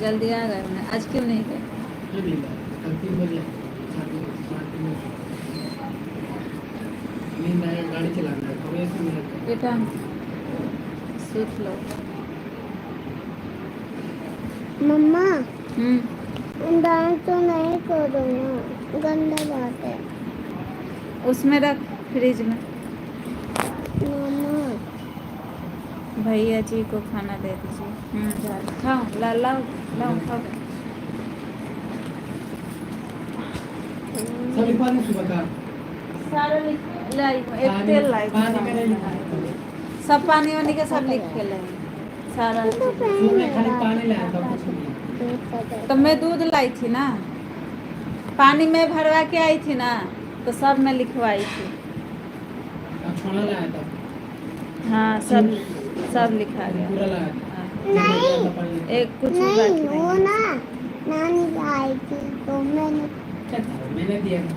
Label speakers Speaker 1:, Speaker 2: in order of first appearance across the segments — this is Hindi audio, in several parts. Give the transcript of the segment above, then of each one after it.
Speaker 1: जल्दी आ गए ना, आज क्यों नहीं गए?
Speaker 2: नहीं गए, कल 3 बजे साढ़े 3 बजे नींद आया, गाड़ी चलाना है तो ऐसे में
Speaker 1: बेटा सूत लो।
Speaker 3: मम्मा डांस तो नहीं करूँगा, गंदा बात है।
Speaker 1: उसमें रख फ्रिज में।
Speaker 3: मम्मा
Speaker 1: भैया जी को खाना दे दीजिए। खाओ, ला लाओ लाओ खाओ।
Speaker 2: सभी पानी सुबह का
Speaker 1: सारा लाई एक तेल लाई
Speaker 2: पानी में नहीं लिखा
Speaker 1: सब पानी वानी के सब लिख के लाई सारा चीज़।
Speaker 2: सुबह खाली पानी लाया था, कुछ नहीं।
Speaker 1: तो मैं दूध लाई थी ना, पानी में भरवा के आई थी ना, तो सब मैं लिखवाई थी।
Speaker 2: छोड़ा लाया था।
Speaker 1: हाँ सब लिखा गया।
Speaker 2: पूरा लाया था।
Speaker 3: नहीं
Speaker 1: एक कुछ
Speaker 3: नहीं
Speaker 1: बाकी
Speaker 3: वो
Speaker 1: नहीं।
Speaker 3: ना नानी आई थी तो मैंने
Speaker 2: क्या था? मैंने दिया था।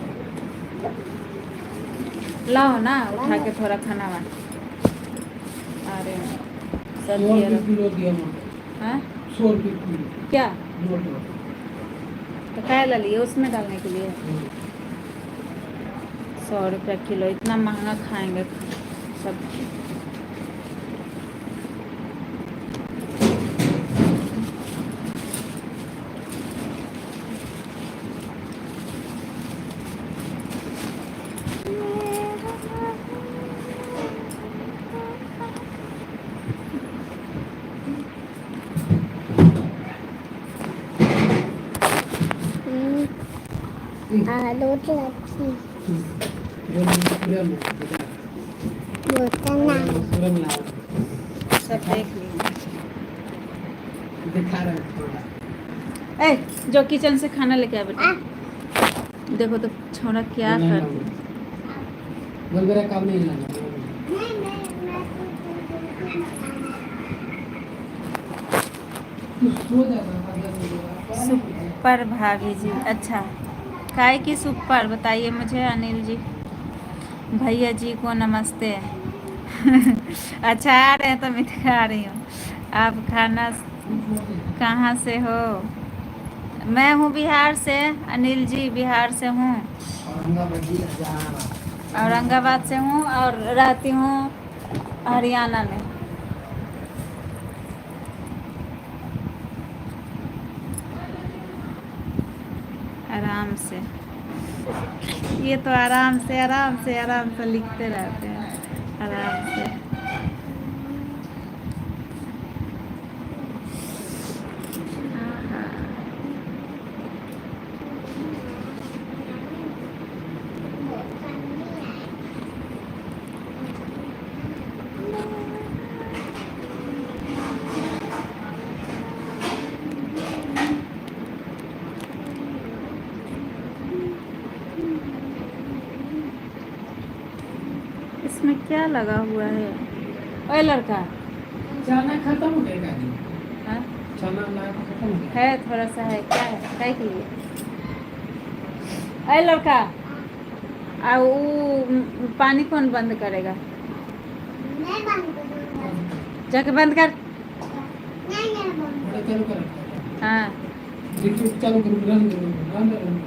Speaker 1: लाओ ना उठा के थोड़ा खाना वाना। अरे सब
Speaker 2: 100
Speaker 1: दिया
Speaker 2: रुपये किलो दिया मैं।
Speaker 1: हाँ
Speaker 2: 100 रुपये किलो
Speaker 1: क्या
Speaker 2: नोट।
Speaker 1: तो क्या ला लिए उसमें डालने के लिए? 100 रुपया किलो, इतना महंगा खाएंगे सब।
Speaker 3: आलू रखी
Speaker 1: सब देख लिए।
Speaker 2: दिखा रहा है।
Speaker 1: ए जो किचन से खाना लेके आ बेटा। देखो तो छोरा क्या कर
Speaker 2: बोल मेरा काम नहीं लाना।
Speaker 1: सुपर भाभी जी। अच्छा काय की सुपर बताइए मुझे अनिल जी। भैया जी को नमस्ते। अच्छा आ रहे हैं तो मैं दिखा रही हूँ। आप खाना कहाँ से हो? मैं हूँ बिहार से, अनिल जी बिहार से हूँ, औरंगाबाद से हूँ और रहती हूँ हरियाणा में। आराम से ये तो आराम से लिखते रहते हैं आराम से। इसमें क्या लगा हुआ है? ओए लड़का
Speaker 2: चना खत्म हो गया गाड़ी।
Speaker 1: हाँ?
Speaker 2: चना लाया तो खत्म हो गया।
Speaker 1: है थोड़ा सा है, क्या है काय के लिए? ओए लड़का आ वो पानी कौन बंद करेगा?
Speaker 3: मैं बंद करूँगा।
Speaker 1: जाके बंद कर।
Speaker 3: नहीं मैं बंद
Speaker 2: बड़ा चालू कर।
Speaker 1: हाँ
Speaker 2: देखिए चालू करो, रन रन।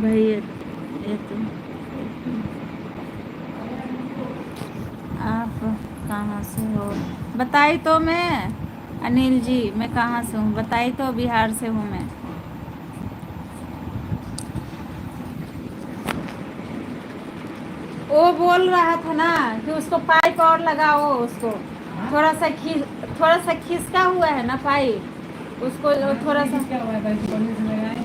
Speaker 1: भैया ये तो आप कहाँ से हो बताई तो मैं। अनिल जी मैं कहाँ से हूँ बताई तो, बिहार से हूँ मैं। वो बोल रहा था ना कि उसको पाइप और लगाओ, उसको थोड़ा सा खिसका हुआ है ना पाइप, उसको थोड़ा सा
Speaker 2: क्या हुआ था? इस पानी से लगाए